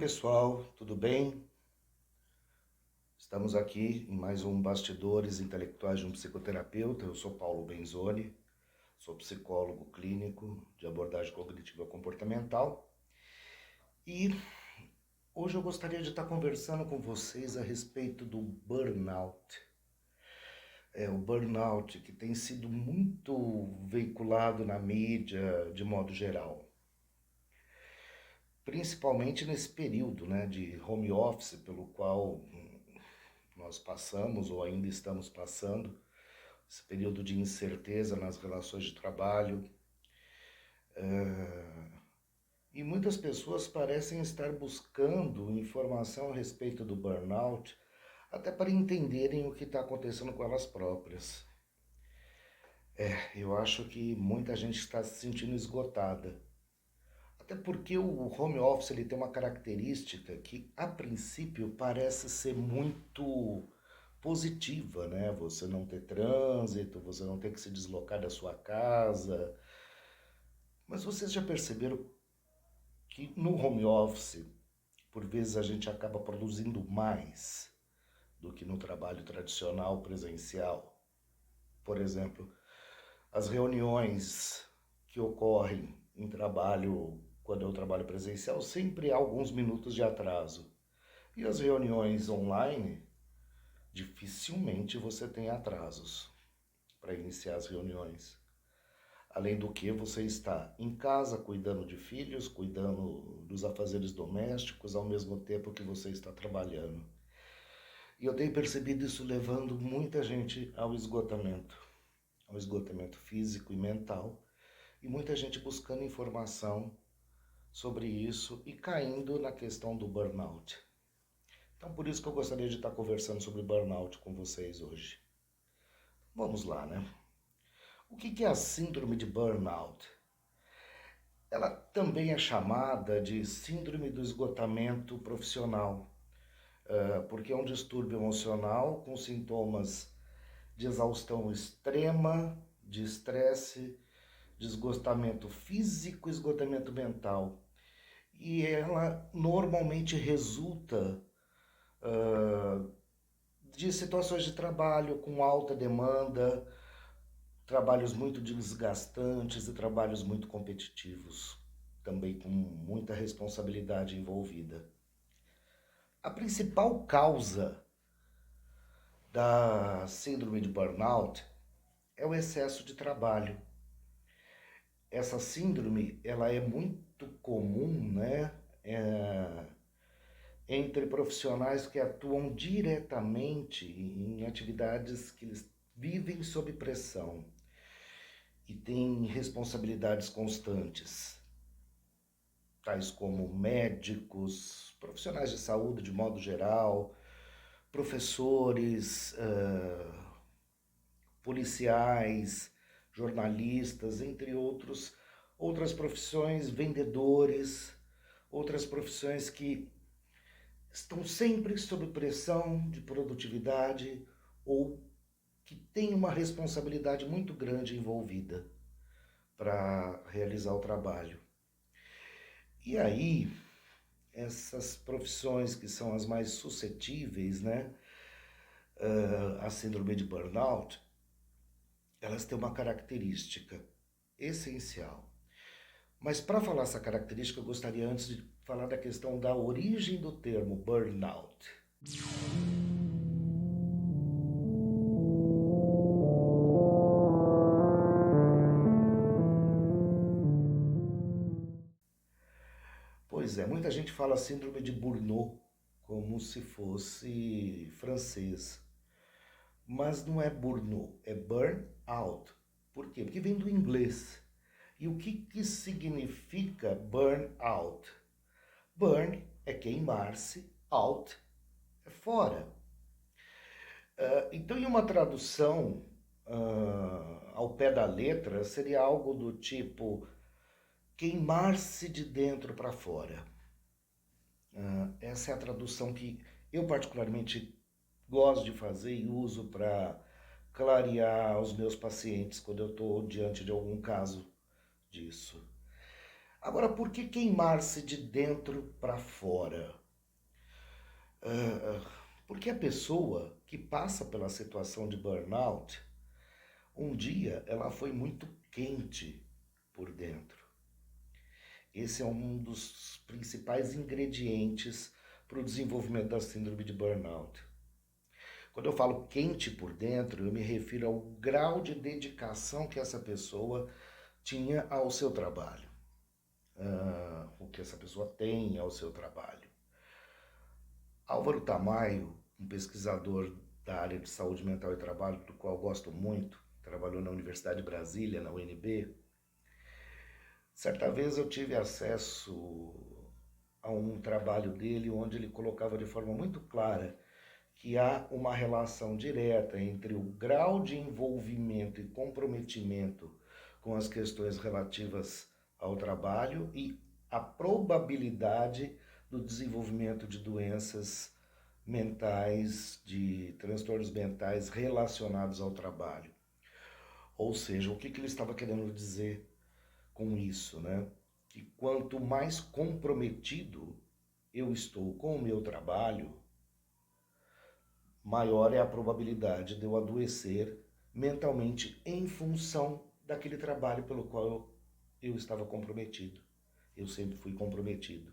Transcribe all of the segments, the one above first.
pessoal, tudo bem? Estamos aqui em mais um Bastidores Intelectuais de um Psicoterapeuta. Eu sou Paulo Benzoni, sou psicólogo clínico de abordagem cognitiva comportamental e hoje eu gostaria de estar conversando com vocês a respeito do burnout. O burnout que tem sido muito veiculado na mídia de modo geral. Principalmente nesse período, né, de home office pelo qual nós passamos ou ainda estamos passando, esse período de incerteza nas relações de trabalho. E muitas pessoas parecem estar buscando informação a respeito do burnout, até para entenderem o que está acontecendo com elas próprias. Eu acho que muita gente está se sentindo esgotada. Até porque o home office ele tem uma característica que, a princípio, parece ser muito positiva, né? Você não ter trânsito, você não ter que se deslocar da sua casa. Mas vocês já perceberam que no home office, por vezes a gente acaba produzindo mais do que no trabalho tradicional presencial? Por exemplo, as reuniões que ocorrem em trabalho, quando eu trabalho presencial, sempre há alguns minutos de atraso. E as reuniões online, dificilmente você tem atrasos para iniciar as reuniões. Além do que, você está em casa cuidando de filhos, cuidando dos afazeres domésticos, ao mesmo tempo que você está trabalhando. E eu tenho percebido isso levando muita gente ao esgotamento físico e mental, e muita gente buscando informação sobre isso e caindo na questão do burnout. Então, por isso que eu gostaria de estar conversando sobre burnout com vocês hoje. Vamos lá, né? O que é a síndrome de burnout? Ela também é chamada de síndrome do esgotamento profissional, porque é um distúrbio emocional com sintomas de exaustão extrema, de estresse, de esgotamento físico e esgotamento mental. E ela normalmente resulta de situações de trabalho com alta demanda, trabalhos muito desgastantes e trabalhos muito competitivos, também com muita responsabilidade envolvida. A principal causa da síndrome de burnout é o excesso de trabalho. Essa síndrome ela é muito comum, né? Entre profissionais que atuam diretamente em atividades que eles vivem sob pressão e têm responsabilidades constantes, tais como médicos, profissionais de saúde de modo geral, professores, policiais, jornalistas, entre outras profissões, vendedores, outras profissões que estão sempre sob pressão de produtividade ou que têm uma responsabilidade muito grande envolvida para realizar o trabalho. E aí, essas profissões que são as mais suscetíveis, né, à síndrome de burnout, elas têm uma característica essencial. Mas para falar essa característica, eu gostaria antes de falar da questão da origem do termo burnout. Pois é, muita gente fala síndrome de Burnout como se fosse francês. Mas não é burnout, é burnout. Por quê? Porque vem do inglês. E o que significa burnout? Burn é queimar-se, out é fora. Então, em uma tradução ao pé da letra, seria algo do tipo queimar-se de dentro para fora. Essa é a tradução que eu particularmente gosto de fazer e uso para clarear os meus pacientes quando eu estou diante de algum caso disso. Agora, por que queimar-se de dentro para fora? Porque a pessoa que passa pela situação de burnout, um dia ela foi muito quente por dentro. Esse é um dos principais ingredientes para o desenvolvimento da síndrome de burnout. Quando eu falo quente por dentro, eu me refiro ao grau de dedicação que essa pessoa tinha ao seu trabalho, o que essa pessoa tem ao seu trabalho. Álvaro Tamayo, um pesquisador da área de saúde mental e trabalho, do qual eu gosto muito, trabalhou na Universidade de Brasília, na UNB. Certa vez eu tive acesso a um trabalho dele onde ele colocava de forma muito clara que há uma relação direta entre o grau de envolvimento e comprometimento com as questões relativas ao trabalho e a probabilidade do desenvolvimento de doenças mentais, de transtornos mentais relacionados ao trabalho. Ou seja, o que ele estava querendo dizer com isso, né? Que quanto mais comprometido eu estou com o meu trabalho, maior é a probabilidade de eu adoecer mentalmente em função daquele trabalho pelo qual eu estava comprometido. Eu sempre fui comprometido.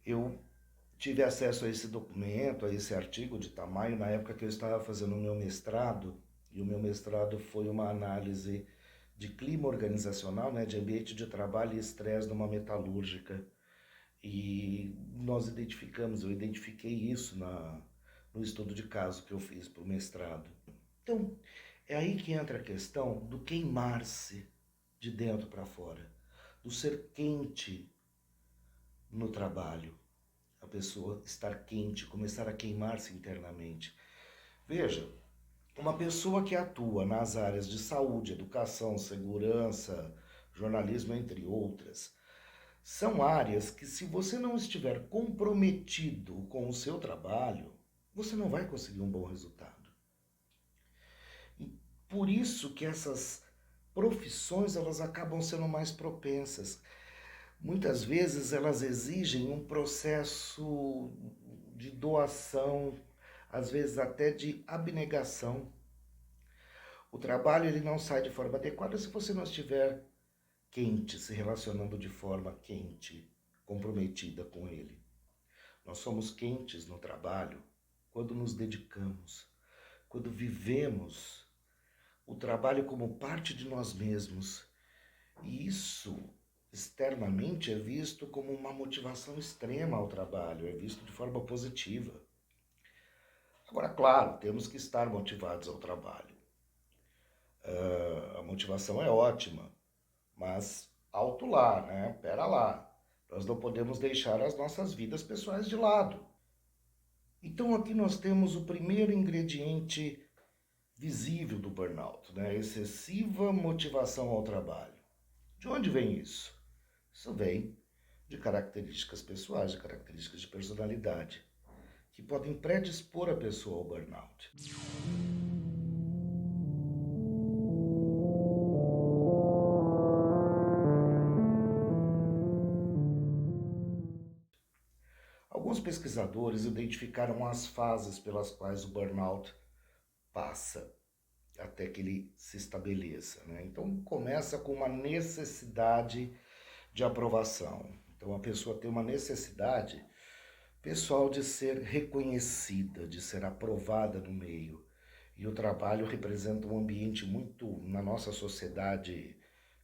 Eu tive acesso a esse documento, a esse artigo de Tamayo, na época que eu estava fazendo o meu mestrado, e o meu mestrado foi uma análise de clima organizacional, né, de ambiente de trabalho e estresse numa metalúrgica. E nós eu identifiquei isso no estudo de caso que eu fiz para o mestrado. Então, é aí que entra a questão do queimar-se de dentro para fora, do ser quente no trabalho, a pessoa estar quente, começar a queimar-se internamente. Veja, uma pessoa que atua nas áreas de saúde, educação, segurança, jornalismo, entre outras, são áreas que, se você não estiver comprometido com o seu trabalho, você não vai conseguir um bom resultado. E por isso que essas profissões elas acabam sendo mais propensas. Muitas vezes elas exigem um processo de doação, às vezes até de abnegação. O trabalho ele não sai de forma adequada se você não estiver quente, se relacionando de forma quente, comprometida com ele. Nós somos quentes no trabalho quando nos dedicamos, quando vivemos o trabalho como parte de nós mesmos. E isso, externamente, é visto como uma motivação extrema ao trabalho, é visto de forma positiva. Agora, claro, temos que estar motivados ao trabalho. A motivação é ótima, mas alto lá, né? Pera lá. Nós não podemos deixar as nossas vidas pessoais de lado. Então aqui nós temos o primeiro ingrediente visível do burnout, né? Excessiva motivação ao trabalho. De onde vem isso? Isso vem de características pessoais, de características de personalidade, que podem predispor a pessoa ao burnout. Alguns pesquisadores identificaram as fases pelas quais o burnout passa até que ele se estabeleça, né? Então começa com uma necessidade de aprovação. Então a pessoa tem uma necessidade pessoal de ser reconhecida, de ser aprovada no meio. E o trabalho representa um ambiente muito, na nossa sociedade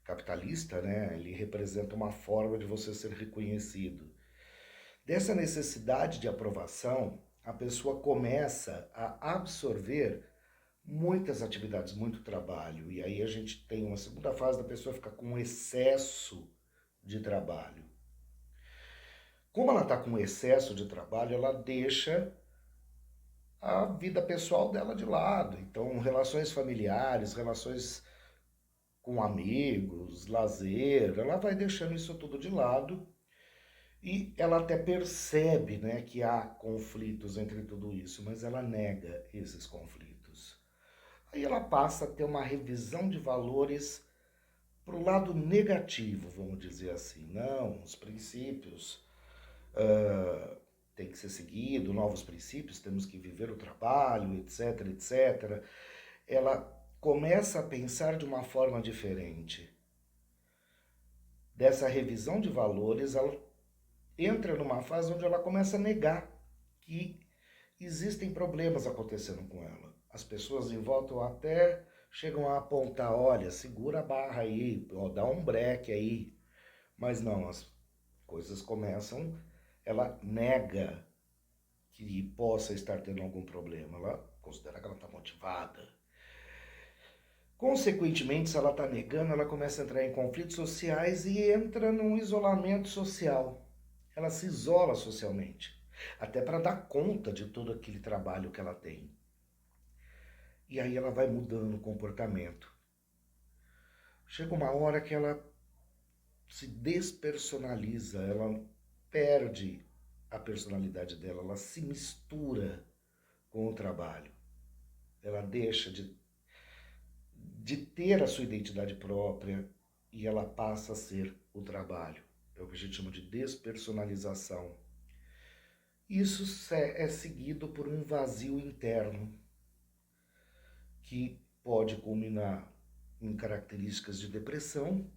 capitalista, né? Ele representa uma forma de você ser reconhecido. Dessa necessidade de aprovação, a pessoa começa a absorver muitas atividades, muito trabalho. E aí a gente tem uma segunda fase da pessoa ficar com excesso de trabalho. Como ela está com excesso de trabalho, ela deixa a vida pessoal dela de lado. Então, relações familiares, relações com amigos, lazer, ela vai deixando isso tudo de lado e ela até percebe, né, que há conflitos entre tudo isso, mas ela nega esses conflitos. Aí ela passa a ter uma revisão de valores para o lado negativo, vamos dizer assim. Não, os princípios têm que ser seguidos, novos princípios, temos que viver o trabalho, etc, etc. Ela começa a pensar de uma forma diferente. Dessa revisão de valores, ela entra numa fase onde ela começa a negar que existem problemas acontecendo com ela. As pessoas em volta até chegam a apontar, olha, segura a barra aí, ó, dá um breque aí. Mas não, as coisas começam, ela nega que possa estar tendo algum problema. Ela considera que ela está motivada. Consequentemente, se ela está negando, ela começa a entrar em conflitos sociais e entra num isolamento social. Ela se isola socialmente, até para dar conta de todo aquele trabalho que ela tem. E aí ela vai mudando o comportamento. Chega uma hora que ela se despersonaliza, ela perde a personalidade dela, ela se mistura com o trabalho. Ela deixa de ter a sua identidade própria e ela passa a ser o trabalho. É o que a gente chama de despersonalização. Isso é seguido por um vazio interno que pode culminar em características de depressão,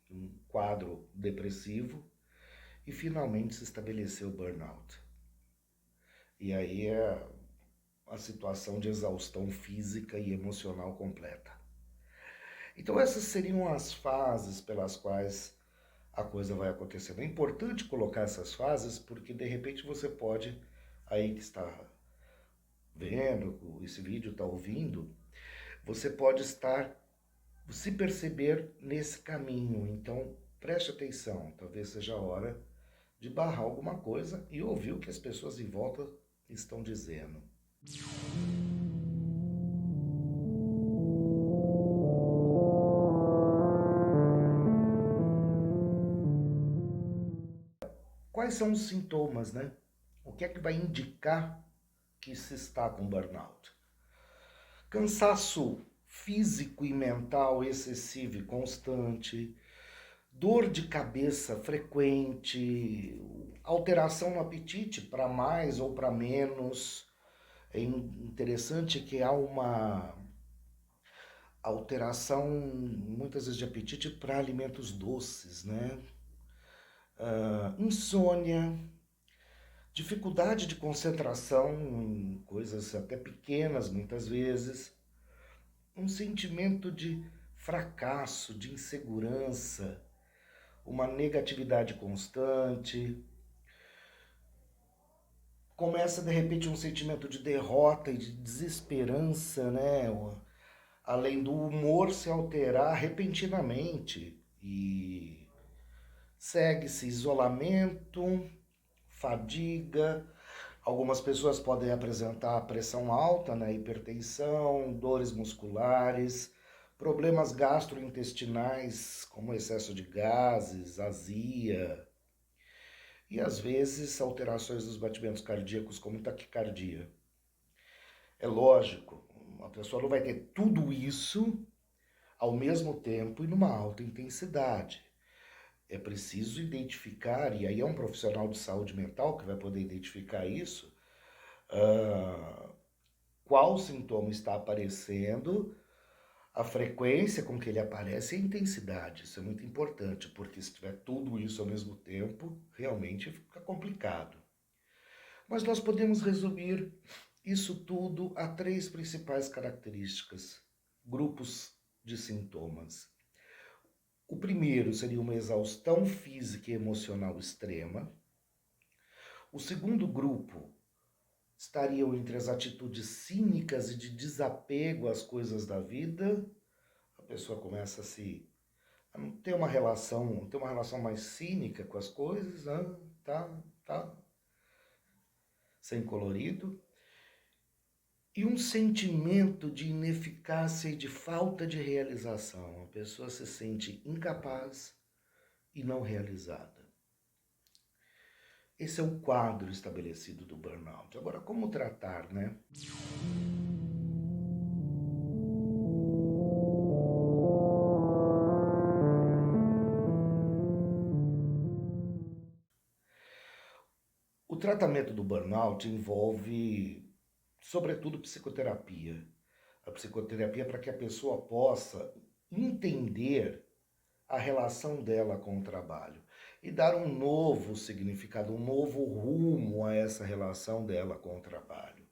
um quadro depressivo, e finalmente se estabeleceu o burnout. E aí é a situação de exaustão física e emocional completa. Então essas seriam as fases pelas quais a coisa vai acontecendo. É importante colocar essas fases porque de repente você pode, aí que está vendo esse vídeo, está ouvindo, você pode estar, se perceber nesse caminho. Então preste atenção, talvez seja a hora de barrar alguma coisa e ouvir o que as pessoas em volta estão dizendo. Quais são os sintomas, né? O que é que vai indicar que se está com burnout? Cansaço físico e mental excessivo e constante, dor de cabeça frequente, alteração no apetite para mais ou para menos. É interessante que há uma alteração muitas vezes de apetite para alimentos doces, né? Insônia, dificuldade de concentração em coisas até pequenas muitas vezes, um sentimento de fracasso, de insegurança, uma negatividade constante. Começa de repente um sentimento de derrota e de desesperança, né? Além do humor se alterar repentinamente e segue-se isolamento, fadiga. Algumas pessoas podem apresentar pressão alta, né, hipertensão, dores musculares, problemas gastrointestinais, como excesso de gases, azia, e às vezes alterações dos batimentos cardíacos, como taquicardia. É lógico, a pessoa não vai ter tudo isso ao mesmo tempo e numa alta intensidade. É preciso identificar, e aí é um profissional de saúde mental que vai poder identificar isso, qual sintoma está aparecendo, a frequência com que ele aparece e a intensidade. Isso é muito importante, porque se tiver tudo isso ao mesmo tempo, realmente fica complicado. Mas nós podemos resumir isso tudo a três principais características, grupos de sintomas. O primeiro seria uma exaustão física e emocional extrema. O segundo grupo estariam entre as atitudes cínicas e de desapego às coisas da vida. A pessoa começa a não ter ter uma relação mais cínica com as coisas, tá, sem colorido. E um sentimento de ineficácia e de falta de realização. A pessoa se sente incapaz e não realizada. Esse é o quadro estabelecido do burnout. Agora, como tratar, né? O tratamento do burnout envolve, sobretudo, psicoterapia. A psicoterapia é para que a pessoa possa entender a relação dela com o trabalho e dar um novo significado, um novo rumo a essa relação dela com o trabalho.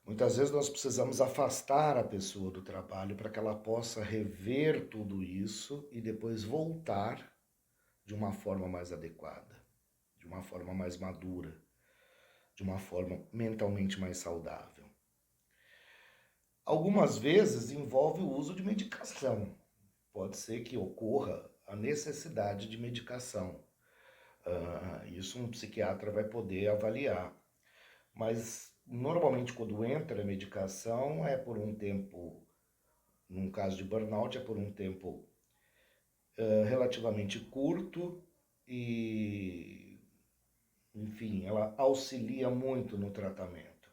Muitas vezes nós precisamos afastar a pessoa do trabalho para que ela possa rever tudo isso e depois voltar de uma forma mais adequada, de uma forma mais madura, de uma forma mentalmente mais saudável. Algumas vezes envolve o uso de medicação. Pode ser que ocorra a necessidade de medicação. Isso um psiquiatra vai poder avaliar. Mas normalmente quando entra a medicação é por um tempo, num caso de burnout, é por um tempo relativamente curto e, enfim, ela auxilia muito no tratamento.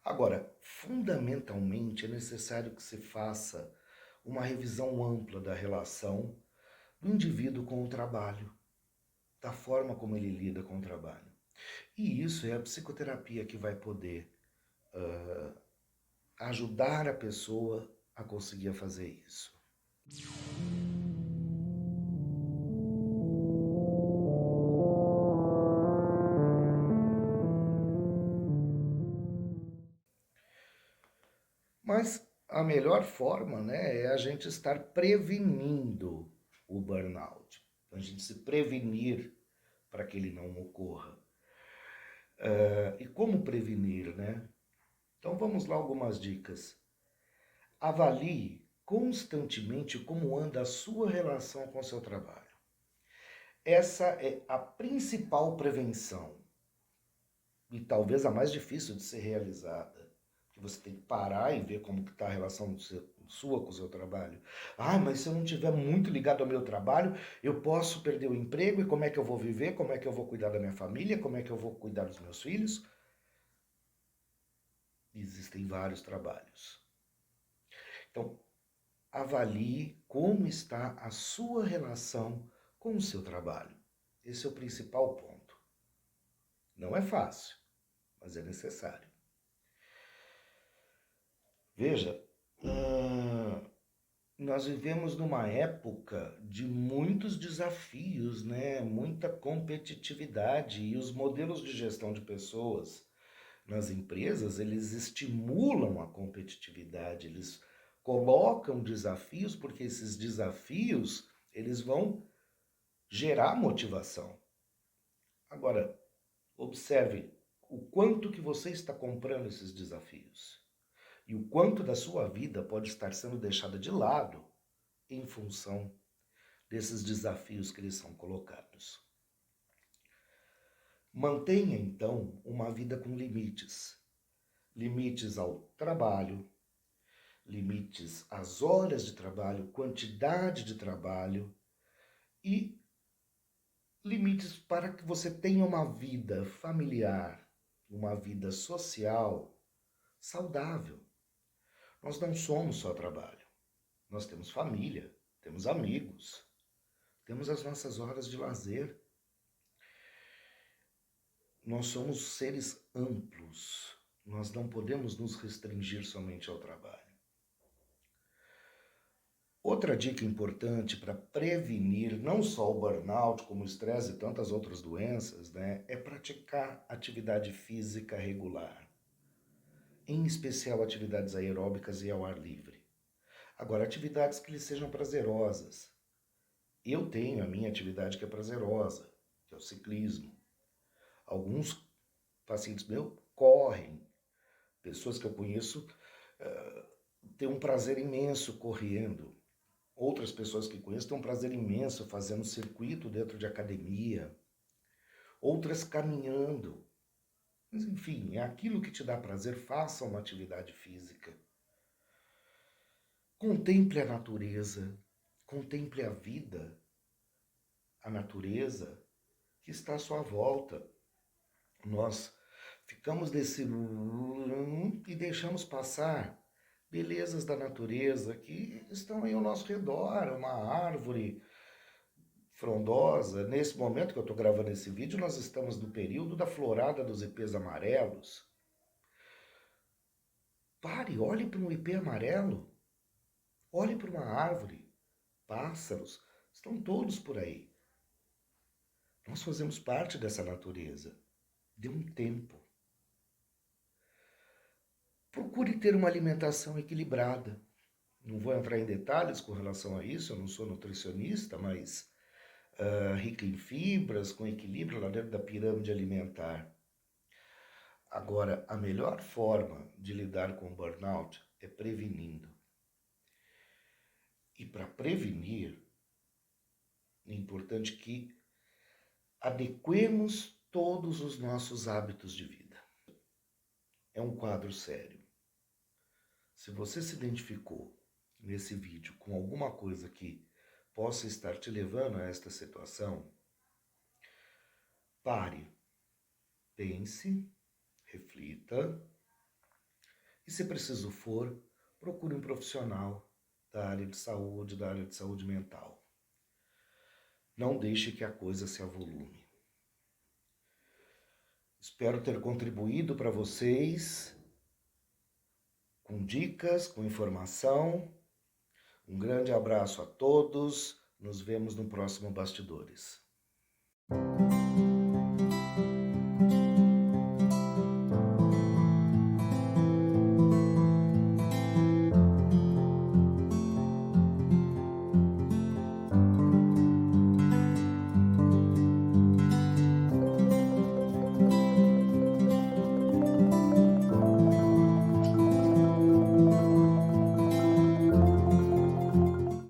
Agora, fundamentalmente é necessário que se faça uma revisão ampla da relação do indivíduo com o trabalho, da forma como ele lida com o trabalho. E isso é a psicoterapia que vai poder ajudar a pessoa a conseguir fazer isso. Mas a melhor forma, né, é a gente estar prevenindo o burnout, a gente se prevenir para que ele não ocorra. E como prevenir, né? Então vamos lá algumas dicas. Avalie constantemente como anda a sua relação com o seu trabalho. Essa é a principal prevenção e talvez a mais difícil de ser realizada. Que você tem que parar e ver como está a relação sua com o seu trabalho. Ah, mas se eu não estiver muito ligado ao meu trabalho, eu posso perder o emprego e como é que eu vou viver? Como é que eu vou cuidar da minha família? Como é que eu vou cuidar dos meus filhos? Existem vários trabalhos. Então, avalie como está a sua relação com o seu trabalho. Esse é o principal ponto. Não é fácil, mas é necessário. Veja, nós vivemos numa época de muitos desafios, né? Muita competitividade e os modelos de gestão de pessoas nas empresas, eles estimulam a competitividade, eles colocam desafios porque esses desafios, eles vão gerar motivação. Agora, observe o quanto que você está comprando esses desafios e o quanto da sua vida pode estar sendo deixada de lado em função desses desafios que lhes são colocados. Mantenha, então, uma vida com limites. Limites ao trabalho, limites às horas de trabalho, quantidade de trabalho e limites para que você tenha uma vida familiar, uma vida social saudável. Nós não somos só trabalho. Nós temos família, temos amigos, temos as nossas horas de lazer. Nós somos seres amplos. Nós não podemos nos restringir somente ao trabalho. Outra dica importante para prevenir não só o burnout, como o estresse e tantas outras doenças, né, é praticar atividade física regular. Em especial atividades aeróbicas e ao ar livre. Agora, atividades que lhe sejam prazerosas. Eu tenho a minha atividade que é prazerosa, que é o ciclismo. Alguns pacientes meus correm. Pessoas que eu conheço têm um prazer imenso correndo. Outras pessoas que conheço têm um prazer imenso fazendo circuito dentro de academia. Outras caminhando. Mas enfim, é aquilo que te dá prazer, faça uma atividade física. Contemple a natureza, contemple a vida, a natureza que está à sua volta. Nós ficamos nesse e deixamos passar belezas da natureza que estão aí ao nosso redor, uma árvore frondosa. Nesse momento que eu estou gravando esse vídeo, nós estamos no período da florada dos ipês amarelos. Pare, olhe para um ipê amarelo, olhe para uma árvore, pássaros, estão todos por aí. Nós fazemos parte dessa natureza. Dê um tempo. Procure ter uma alimentação equilibrada. Não vou entrar em detalhes com relação a isso, eu não sou nutricionista, mas rica em fibras, com equilíbrio lá dentro da pirâmide alimentar. Agora, a melhor forma de lidar com o burnout é prevenindo. E para prevenir, é importante que adequemos todos os nossos hábitos de vida. É um quadro sério. Se você se identificou nesse vídeo com alguma coisa que possa estar te levando a esta situação, pare, pense, reflita e, se preciso for, procure um profissional da área de saúde mental. Não deixe que a coisa se avolume. Espero ter contribuído para vocês com dicas, com informação. Um grande abraço a todos. Nos vemos no próximo Bastidores.